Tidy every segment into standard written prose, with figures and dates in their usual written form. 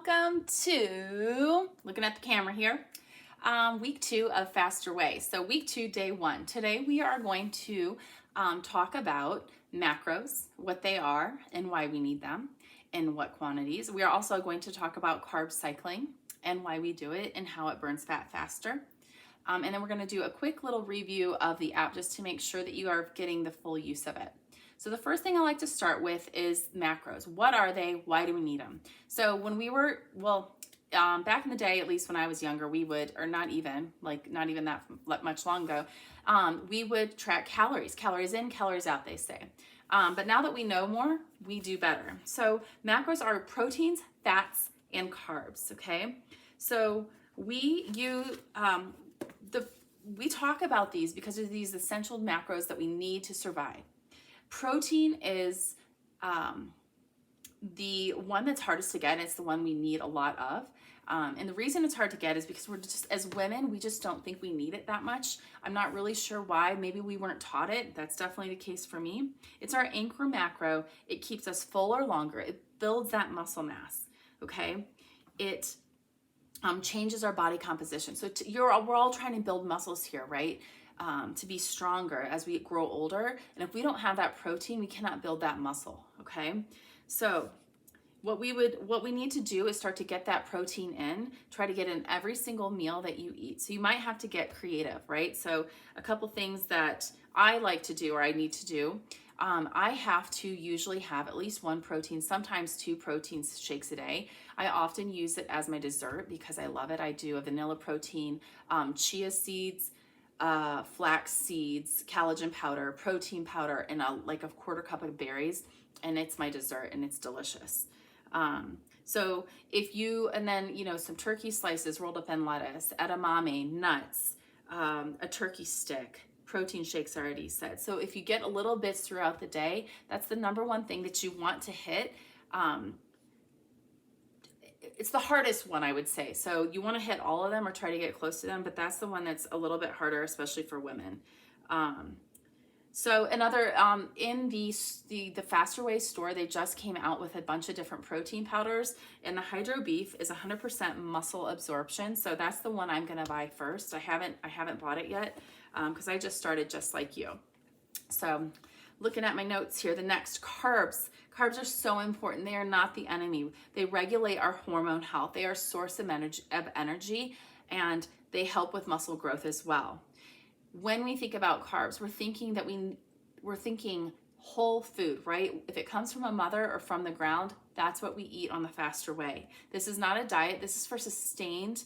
welcome to, looking at the camera here, week 2 of Faster Way. So week 2, day 1. Today we are going to talk about macros, what they are and why we need them, and what quantities. We are also going to talk about carb cycling and why we do it and how it burns fat faster. And then we're going to do a quick little review of the app just to make sure that you are getting the full use of it. So the first thing I like to start with is macros. What are they? Why do we need them? So when we were, back in the day, at least when I was younger, we would, or not even that much long ago, we would track calories in, calories out, they say. But now that we know more, we do better. So macros are proteins, fats, and carbs, okay? So we talk about these because of these essential macros that we need to survive. Protein is the one that's hardest to get. It's the one we need a lot of. And the reason it's hard to get is because we're just, as women, we just don't think we need it that much. I'm not really sure why. Maybe we weren't taught it. That's definitely the case for me. It's our anchor macro. It keeps us fuller longer. It builds that muscle mass, okay? It changes our body composition. So we're all trying to build muscles here, right? To be stronger as we grow older. And if we don't have that protein, we cannot build that muscle, okay? So what we need to do is start to get that protein in, try to get in every single meal that you eat. So you might have to get creative, right? So a couple things that I like to do or I need to do, I have to usually have at least one protein, sometimes 2 protein shakes a day. I often use it as my dessert because I love it. I do a vanilla protein, chia seeds, flax seeds, collagen powder, protein powder, and a quarter cup of berries, and it's my dessert and it's delicious. So if you, and then, some turkey slices rolled up in lettuce, edamame, nuts, a turkey stick, protein shakes I already said. So if you get a little bits throughout the day, that's the number one thing that you want to hit. It's the hardest one, I would say. So you want to hit all of them or try to get close to them, but that's the one that's a little bit harder, especially for women. So another, in the Faster Way store, they just came out with a bunch of different protein powders, and the Hydro Beef is 100% muscle absorption. So that's the one I'm going to buy first. I haven't bought it yet because I just started just like you. So looking at my notes here, the next, carbs. Carbs are so important. They are not the enemy. They regulate our hormone health. They are a source of energy, and they help with muscle growth as well. When we think about carbs, we're thinking whole food, right? If it comes from a mother or from the ground, that's what we eat on the Faster Way. This is not a diet. This is for a sustained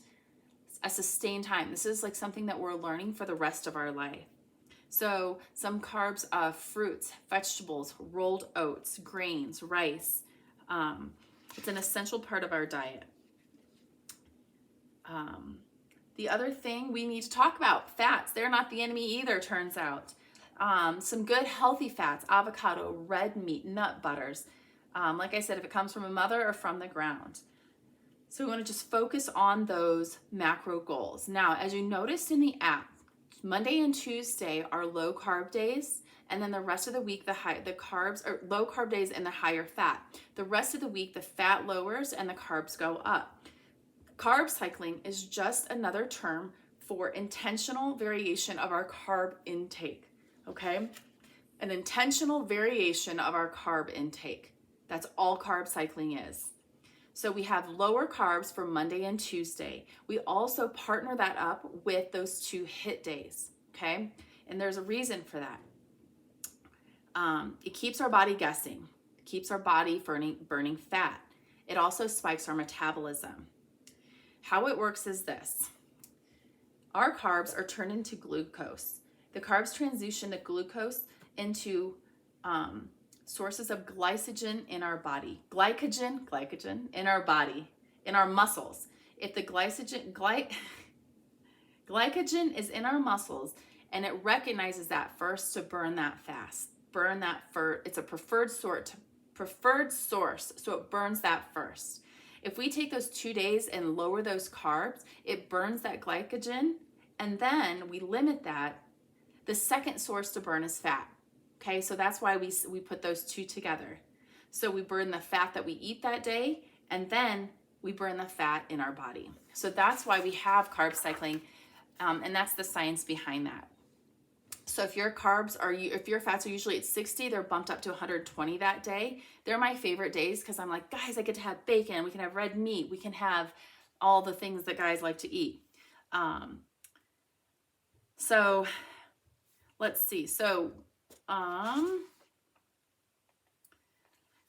time. This is like something that we're learning for the rest of our life. So some carbs, fruits, vegetables, rolled oats, grains, rice. It's an essential part of our diet. The other thing we need to talk about, fats. They're not the enemy either, turns out. Some good healthy fats, avocado, red meat, nut butters. Like I said, if it comes from a mother or from the ground. So we want to just focus on those macro goals. Now, as you noticed in the app, Monday and Tuesday are low carb days, and then the rest of the week the carbs are low carb days and the higher fat. The rest of the week the fat lowers and the carbs go up. Carb cycling is just another term for intentional variation of our carb intake, okay? An intentional variation of our carb intake. That's all carb cycling is. So we have lower carbs for Monday and Tuesday. We also partner that up with those 2 HIIT days, okay? And there's a reason for that. It keeps our body guessing. It keeps our body burning fat. It also spikes our metabolism. How it works is this. Our carbs are turned into glucose. The carbs transition the glucose into sources of glycogen in our body. Glycogen in our body, in our muscles. If the glycogen is in our muscles and it recognizes that first to burn that fast. It's a preferred source, so it burns that first. If we take those 2 days and lower those carbs, it burns that glycogen, and then we limit that. The second source to burn is fat. Okay, so that's why we put those 2 together. So we burn the fat that we eat that day, and then we burn the fat in our body. So that's why we have carb cycling, and that's the science behind that. So if your fats are usually at 60, they're bumped up to 120 that day. They're my favorite days because I'm like, guys, I get to have bacon, we can have red meat, we can have all the things that guys like to eat. So let's see. So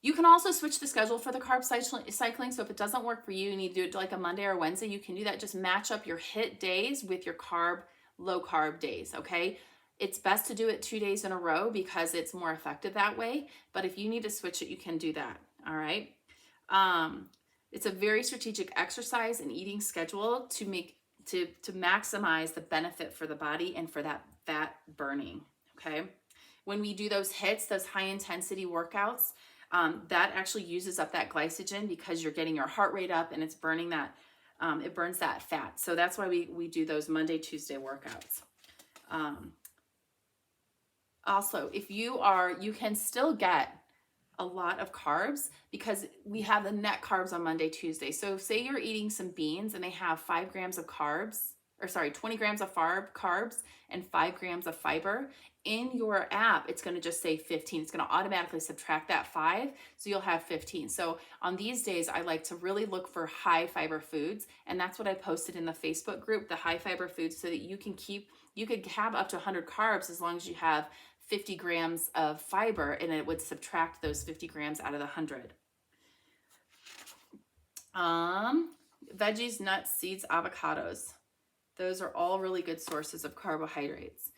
you can also switch the schedule for the carb cycling. So if it doesn't work for you, you need to do it like a Monday or Wednesday, you can do that. Just match up your HIIT days with your low carb days, okay? It's best to do it 2 days in a row because it's more effective that way. But if you need to switch it, you can do that, all right? It's a very strategic exercise and eating schedule to maximize the benefit for the body and for that fat burning, okay? When we do those HIITs, those high intensity workouts, that actually uses up that glycogen because you're getting your heart rate up and it's burning that, it burns that fat. So that's why we do those Monday, Tuesday workouts. Also, if you can still get a lot of carbs because we have the net carbs on Monday, Tuesday. So say you're eating some beans and they have 5 grams of carbs, 20 grams of carbs and 5 grams of fiber. In your app, it's going to just say 15. It's going to automatically subtract that 5, so you'll have 15. So on these days, I like to really look for high fiber foods, and that's what I posted in the Facebook group, the high fiber foods, so that you could have up to 100 carbs as long as you have 50 grams of fiber, and it would subtract those 50 grams out of the 100. Veggies, nuts, seeds, avocados. Those are all really good sources of carbohydrates.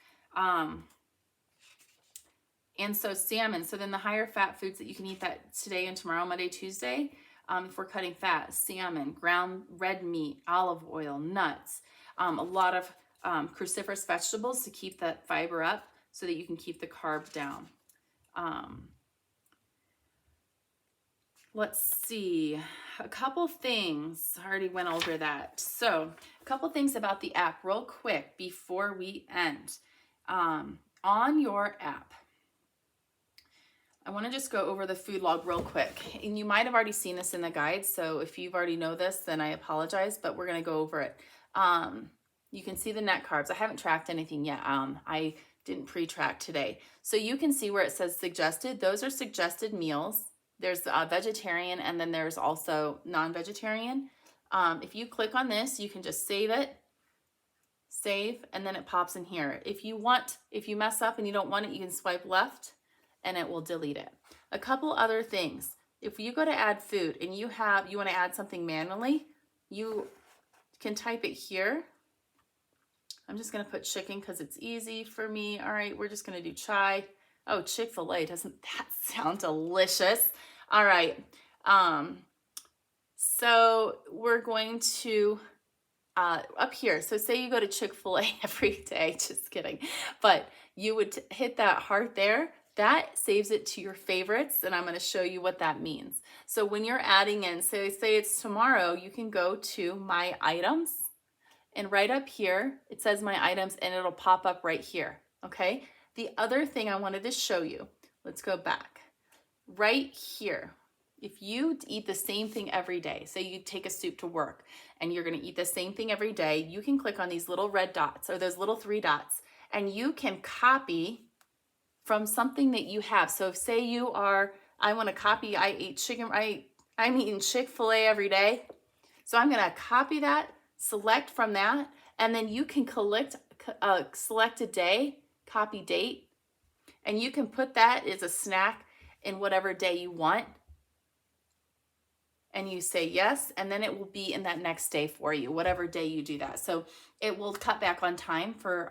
And so salmon, so then the higher fat foods that you can eat that today and tomorrow, Monday, Tuesday, if we're cutting fat, salmon, ground red meat, olive oil, nuts, a lot of cruciferous vegetables to keep that fiber up so that you can keep the carb down. Let's see, a couple things. I already went over that. So a couple things about the app real quick before we end. On your app, I want to just go over the food log real quick. And you might have already seen this in the guide, so if you've already know this, then I apologize, but we're going to go over it. You can see the net carbs. I haven't tracked anything yet. I didn't pre-track today. So you can see where it says suggested. Those are suggested meals. There's vegetarian, and then there's also non-vegetarian. If you click on this, you can just save it, and then it pops in here. If you mess up and you don't want it, you can swipe left and it will delete it. A couple other things. If you go to add food and you want to add something manually, you can type it here. I'm just going to put chicken because it's easy for me. All right, we're just going to do chai. Oh, Chick-fil-A, doesn't that sound delicious? All right. So we're going to up here. So say you go to Chick-fil-A every day, just kidding. But you would hit that heart there. That saves it to your favorites, and I'm going to show you what that means. So when you're adding in, say it's tomorrow, you can go to My Items, and right up here, it says My Items, and it'll pop up right here, okay? The other thing I wanted to show you, let's go back. Right here, if you eat the same thing every day, say you take a soup to work, and you're going to eat the same thing every day, you can click on these little red dots, or those little 3 dots, and you can copy from something that you have. So if say I want to copy, I'm eating Chick-fil-A every day. So I'm going to copy that, select from that, and then you can select a day, copy date, and you can put that as a snack in whatever day you want. And you say yes, and then it will be in that next day for you, whatever day you do that. So it will cut back on time for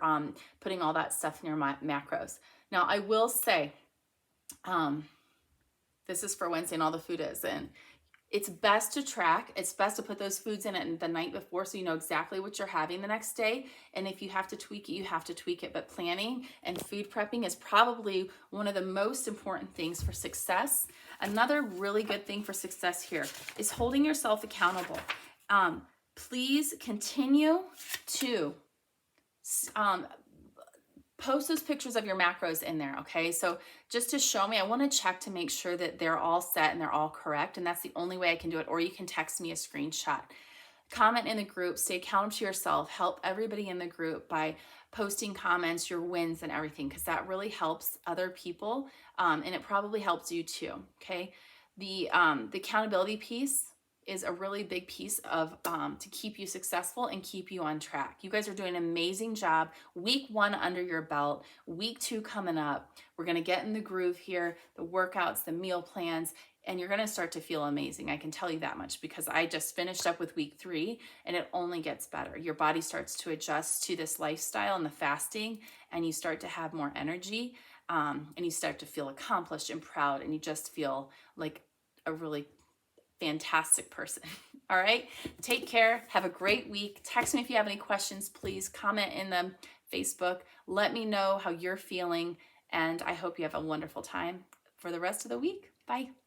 putting all that stuff in your macros. Now, I will say, this is for Wednesday and all the food is, and it's best to track. It's best to put those foods in it the night before so you know exactly what you're having the next day. And if you have to tweak it, you have to tweak it. But planning and food prepping is probably one of the most important things for success. Another really good thing for success here is holding yourself accountable. Please continue to post those pictures of your macros in there, okay? So just to show me, I want to check to make sure that they're all set and they're all correct, and that's the only way I can do it. Or you can text me a screenshot. Comment in the group, stay accountable to yourself, help everybody in the group by posting comments, your wins and everything, because that really helps other people, and it probably helps you too, okay? The accountability piece is a really big piece of to keep you successful and keep you on track. You guys are doing an amazing job. Week 1 under your belt, week 2 coming up. We're gonna get in the groove here, the workouts, the meal plans, and you're gonna start to feel amazing. I can tell you that much because I just finished up with week 3 and it only gets better. Your body starts to adjust to this lifestyle and the fasting, and you start to have more energy, and you start to feel accomplished and proud, and you just feel like a really fantastic person. All right, take care, have a great week. Text me if you have any questions, please comment in the Facebook. Let me know how you're feeling, and I hope you have a wonderful time for the rest of the week. Bye.